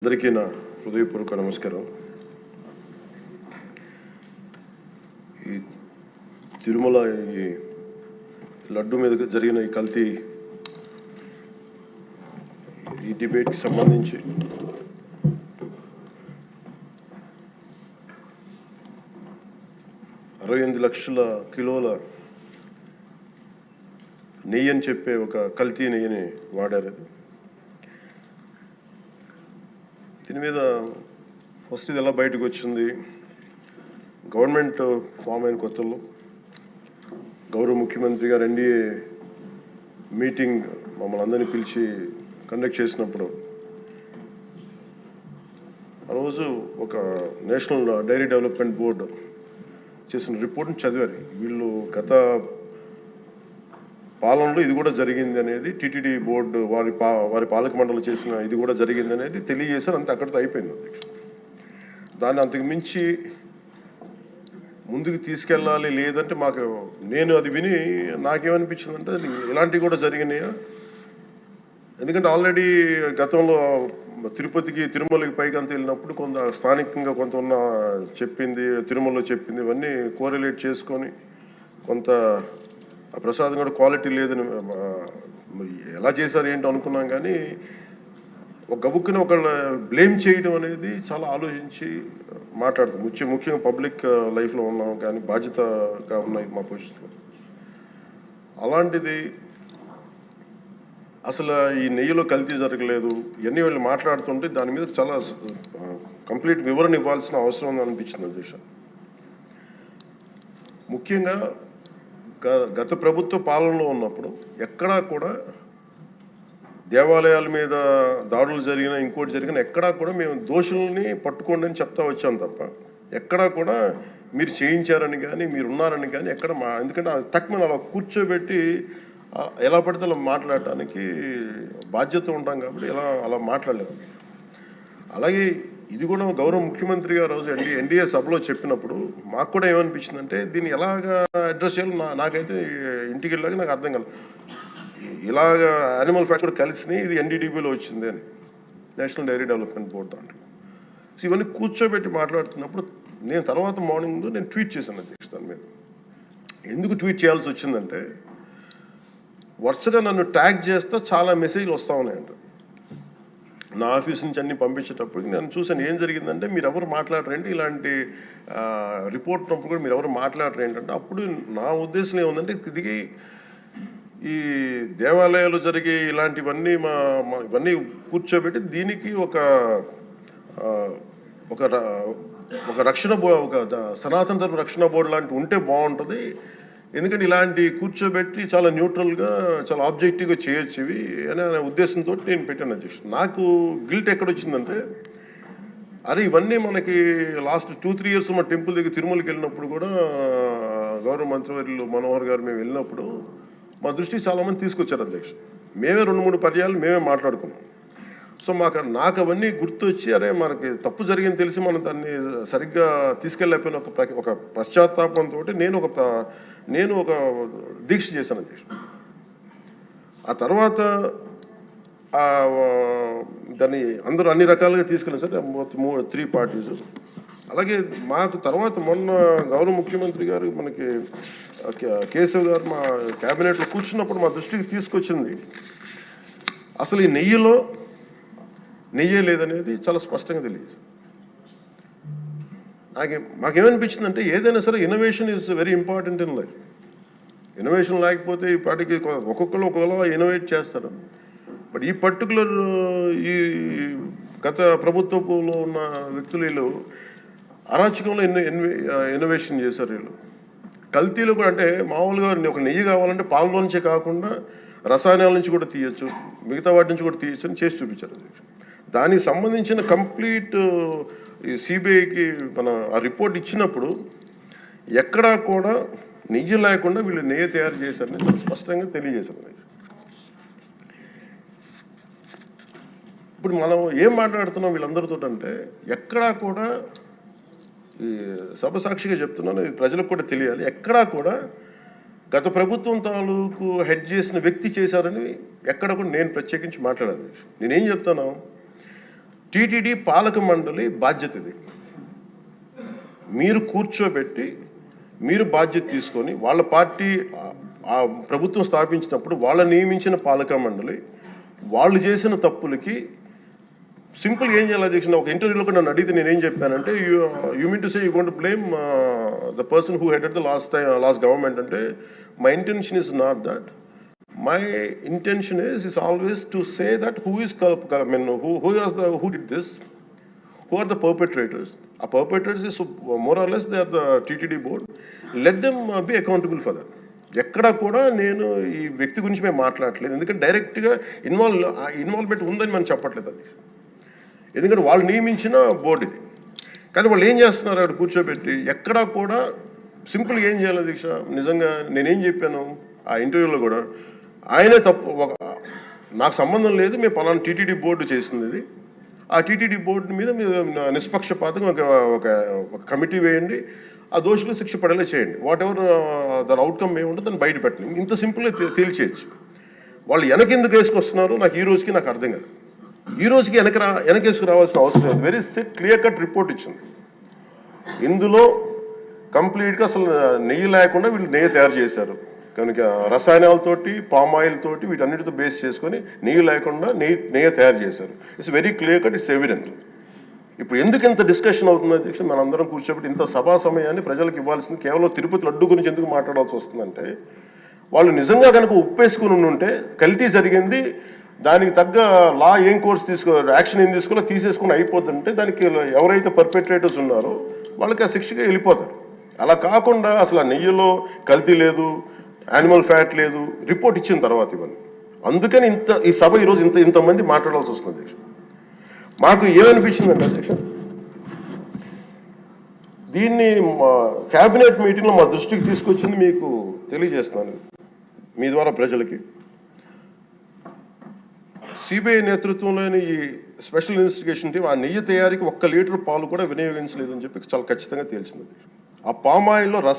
అందరికీ నా హృదయపూర్వక నమస్కారం. ఈ తిరుమల ఈ లడ్డు మీద జరిగిన ఈ కల్తీ ఈ డిబేట్కి సంబంధించి $68 లక్షల కిలోల నెయ్యి అని చెప్పే ఒక కల్తీ నెయ్యిని వాడారు. దీని మీద ఫస్ట్ ఇది ఎలా బయటకు వచ్చింది? గవర్నమెంట్ ఫామ్ అయిన కొత్తలో గౌరవ ముఖ్యమంత్రి గారు ఎన్డీఏ మీటింగ్ మమ్మల్ని అందరినీ పిలిచి కండక్ట్ చేసినప్పుడు ఆ రోజు ఒక నేషనల్ డైరీ డెవలప్మెంట్ బోర్డు చేసిన రిపోర్ట్ని చదివారు. వీళ్ళు గత పాలనలో ఇది కూడా జరిగింది అనేది టీటీడీ బోర్డు వారి పాలక మండలి చేసిన ఇది కూడా జరిగింది అనేది తెలియజేశారు. అంతే, అక్కడితో అయిపోయింది అధ్యక్ష. దాన్ని అంతకు మించి ముందుకు తీసుకెళ్ళాలి. లేదంటే నేను అది విని నాకేమనిపించిందంటే ఇలాంటివి కూడా జరిగినాయా? ఎందుకంటే ఆల్రెడీ గతంలో తిరుమలకి పైకి అంత వెళ్ళినప్పుడు కొంత స్థానికంగా కొంత ఉన్న చెప్పింది, తిరుమలలో చెప్పింది ఇవన్నీ కోరిలేట్ చేసుకొని కొంత ఆ ప్రసాదం కూడా క్వాలిటీ లేదని ఎలా చేశారు ఏంటో అనుకున్నాం. కానీ ఒక గబుక్కుని ఒకళ్ళు బ్లేమ్ చేయడం అనేది చాలా ఆలోచించి మాట్లాడుతాం. ముఖ్యంగా పబ్లిక్ లైఫ్లో ఉన్నాం కానీ బాధ్యతగా ఉన్నాయి మా పొజిషన్లో. అలాంటిది అసలు ఈ నెయ్యిలో కల్తీ జరగలేదు ఇవన్నీ వాళ్ళు మాట్లాడుతుంటే దాని మీద చాలా కంప్లీట్ వివరణ ఇవ్వాల్సిన అవసరం ఉంది అనిపించింది అధ్యక్ష. ముఖ్యంగా గత ప్రభుత్వ పాలనలో ఉన్నప్పుడు ఎక్కడా కూడా దేవాలయాల మీద దాడులు జరిగినా ఇంకోటి జరిగినా ఎక్కడా కూడా మేము దోషుల్ని పట్టుకోండి అని చెప్తా వచ్చాం తప్ప ఎక్కడా కూడా మీరు చేయించారని కానీ మీరు ఉన్నారని కానీ ఎక్కడ ఎందుకంటే తక్కువ అలా కూర్చోబెట్టి ఎలా పడితే అలా మాట్లాడటానికి బాధ్యత ఉంటాం కాబట్టి అలా మాట్లాడలేము. అలాగే ఇది కూడా గౌరవ ముఖ్యమంత్రి గారు రోజు ఎన్డీఏ సభలో చెప్పినప్పుడు మాకు కూడా ఏమనిపించిందంటే దీన్ని ఎలాగా అడ్రస్ చేయాలో నాకైతే ఇంటికి వెళ్ళాక నాకు అర్థం కాదు. ఇలాగ యానిమల్ ఫ్యాక్ట్ కూడా కలిసినాయి, ఇది ఎన్డీడీబీలో వచ్చింది అని నేషనల్ డైరీ డెవలప్మెంట్ బోర్డు దాంట్లో. సో ఇవన్నీ కూర్చోబెట్టి మాట్లాడుతున్నప్పుడు నేను తర్వాత మార్నింగ్ నేను ట్వీట్ చేశాను అధ్యక్ష. దాని మీద ఎందుకు ట్వీట్ చేయాల్సి వచ్చిందంటే వరుసగా నన్ను ట్యాగ్ చేస్తే చాలా మెసేజ్లు వస్తూ ఉన్నాయంట. నా ఆఫీస్ నుంచి అన్ని పంపించేటప్పుడు నేను చూసాను ఏం జరిగిందంటే మీరు ఎవరు మాట్లాడరేంటి, ఇలాంటి రిపోర్ట్ ఉన్నప్పుడు కూడా మీరు ఎవరు మాట్లాడరు ఏంటంటే అప్పుడు నా ఉద్దేశం ఏముందంటే ఇది ఈ దేవాలయాలు జరిగే ఇలాంటివన్నీ ఇవన్నీ కూర్చోబెట్టి దీనికి ఒక రక్షణ ఒక సనాతన ధర్మ రక్షణ బోర్డు లాంటి ఉంటే బాగుంటుంది. ఎందుకంటే ఇలాంటి కూర్చోబెట్టి చాలా న్యూట్రల్గా చాలా ఆబ్జెక్టివ్గా చేయొచ్చు ఇవి అనే ఉద్దేశంతో నేను పెట్టాను అధ్యక్ష. నాకు గిల్ట్ ఎక్కడొచ్చిందంటే అరే ఇవన్నీ మనకి లాస్ట్ 2-3 ఇయర్స్ మా టెంపుల్ దగ్గర తిరుమలకి వెళ్ళినప్పుడు కూడా గౌరవ మంత్రివర్యులు మనోహర్ గారు మేము వెళ్ళినప్పుడు మా దృష్టికి చాలామంది తీసుకొచ్చారు అధ్యక్ష. మేమే 2-3 పర్యాలు మేమే మాట్లాడుకున్నాం. సో నాకు అవన్నీ గుర్తొచ్చి అరే మనకి తప్పు జరిగింది తెలిసి మనం దాన్ని సరిగ్గా తీసుకెళ్ళకపోయిన ఒక పశ్చాత్తాపంతో నేను ఒక దీక్ష చేశాను అధ్యక్ష. ఆ తర్వాత దాన్ని అందరూ అన్ని రకాలుగా తీసుకెళ్ళారు సార్ 3 పార్టీస్. అలాగే మాకు తర్వాత మొన్న గౌరవ ముఖ్యమంత్రి గారు మనకి కేశవ్ గారు మా క్యాబినెట్లో కూర్చున్నప్పుడు మా దృష్టికి తీసుకొచ్చింది అసలు ఈ నెయ్యే లేదనేది చాలా స్పష్టంగా తెలియదు. మాకేమనిపించిందంటే ఏదైనా సరే innovation is very important in life. Innovation లేకపోతే ఈ పాటికి ఒక్కొక్కరు ఒకలా ఇన్నోవేట్ చేస్తారు. బట్ ఈ పర్టికులర్ ఈ గత ప్రభుత్వంలో ఉన్న వ్యక్తులు వీళ్ళు అరాచకంలో ఇన్నోవేషన్ చేశారు. వీళ్ళు కల్తీలో కూడా అంటే మామూలుగా ఒక నెయ్యి కావాలంటే పాలలో నుంచే కాకుండా రసాయనాల నుంచి కూడా తీయచ్చు, మిగతా వాటి నుంచి కూడా తీయచ్చు అని చేసి చూపించారు. దానికి సంబంధించిన కంప్లీట్ ఈ సిబిఐకి ఆ రిపోర్ట్ ఇచ్చినప్పుడు ఎక్కడా కూడా నెయ్యి లేకుండా వీళ్ళు నెయ్యి తయారు చేశారని చాలా స్పష్టంగా తెలియజేశారు. ఇప్పుడు మనం ఏం మాట్లాడుతున్నాం వీళ్ళందరితో అంటే ఎక్కడా కూడా ఈ సభ సాక్షిగా చెప్తున్నాను, ఇది ప్రజలకు కూడా తెలియాలి, ఎక్కడా కూడా గత ప్రభుత్వం తాలూకు హెడ్ చేసిన వ్యక్తి చేశారని ఎక్కడ కూడా నేను ప్రత్యేకించి మాట్లాడాను. నేనేం చెప్తాను, టీటీడీ పాలక మండలి బాధ్యత ఇది. మీరు కూర్చోబెట్టి మీరు బాధ్యత తీసుకొని వాళ్ళ పార్టీ ఆ ప్రభుత్వం స్థాపించినప్పుడు వాళ్ళ నియమించిన పాలక మండలి వాళ్ళు చేసిన తప్పులకి సింపుల్ ఏం చేయాలి అధ్యక్ష? ఒక ఇంటర్వ్యూలో కూడా నన్ను అడిగితే నేనేం చెప్పానంటే you mean to say you going to blame the person who headed the last government అంటే my intention is not that. My intention is always to say that who did this, who are the perpetrators. A perpetrators is more or less they are the TTD board. Let them be accountable for that. ఎక్కడా కూడా నేను ఈ వ్యక్తి గురించి మేము మాట్లాడలేదు, ఎందుకంటే డైరెక్ట్గా ఇన్వాల్వ్మెంట్ ఉందని మనం చెప్పట్లేదు అది, ఎందుకంటే వాళ్ళు నియమించిన బోర్డు ఇది. కానీ వాళ్ళు ఏం చేస్తున్నారు అక్కడ కూర్చోబెట్టి ఎక్కడా కూడా సింపుల్గా ఏం చేయాలి దీక్ష? నిజంగా నేనేం చెప్పాను ఆ ఇంటర్వ్యూలో కూడా, ఆయనే తప్పు, నాకు సంబంధం లేదు, మేము పలానా టీటీడీ బోర్డు చేసింది ఇది, ఆ టీటీడీ బోర్డు మీద మీరు నిష్పక్షపాతంగా ఒక కమిటీ వేయండి, ఆ దోషులు శిక్ష పడేలా చేయండి, వాట్ ఎవర్ దాని అవుట్కమ్ ఏముంటుందో దాన్ని బయట పెట్టండి, ఇంత సింపుల్గా తేల్చేయచ్చు. వాళ్ళు వెనకెందుకు వేసుకొస్తున్నారు నాకు ఈ రోజుకి నాకు అర్థం కాదు. ఈ రోజుకి వెనకేసుకు రావాల్సిన అవసరం లేదు. వెరీ క్లియర్ కట్ రిపోర్ట్ ఇచ్చింది. ఇందులో కంప్లీట్గా అసలు నెయ్యి లేకుండా వీళ్ళు నెయ్యి తయారు చేశారు కనుక, రసాయనాలతోటి పామ్ ఆయిల్ తోటి వీటన్నిటితో బేస్ చేసుకొని నెయ్యి లేకుండా నెయ్యి తయారు చేశారు. It's very clear cut, it's evident. ఇప్పుడు ఎందుకు ఇంత డిస్కషన్ అవుతుంది అధ్యక్ష? మనందరం కూర్చోబెట్టి ఇంత సభా సమయాన్ని ప్రజలకు ఇవ్వాల్సింది కేవలం తిరుపతి లడ్డు గురించి ఎందుకు మాట్లాడాల్సి వస్తుందంటే, వాళ్ళు నిజంగా కనుక ఉప్పేసుకుని ఉంటే కల్తీ జరిగింది, దానికి తగ్గ లా ఏం కోర్స్ యాక్షన్ ఏం తీసుకోవాలో తీసేసుకుని అయిపోతుంటే దానికి ఎవరైతే పర్పెట్రేటర్స్ ఉన్నారో వాళ్ళకి ఆ శిక్షగా వెళ్ళిపోతారు. అలా కాకుండా అసలు ఆ నెయ్యిలో కల్తీ లేదు, యానిమల్ ఫ్యాట్ లేదు, రిపోర్ట్ ఇచ్చిన తర్వాత ఇవన్నీ. అందుకని ఈ సభ ఈరోజు ఇంతమంది మాట్లాడాల్సి వస్తుంది అధ్యక్ష. మాకు ఏమనిపించిందంటే అధ్యక్ష, దీన్ని క్యాబినెట్ మీటింగ్లో మా దృష్టికి తీసుకొచ్చింది మీకు తెలియజేస్తున్నాను మీ ద్వారా ప్రజలకి. సిబిఐ నేతృత్వంలోని ఈ స్పెషల్ ఇన్వెస్టిగేషన్ టీం ఆ నెయ్యి తయారీకి 1 లీటర్ పాలు కూడా వినియోగించలేదని చెప్పి చాలా ఖచ్చితంగా తేల్చింది. ఆ పామాయిల్లో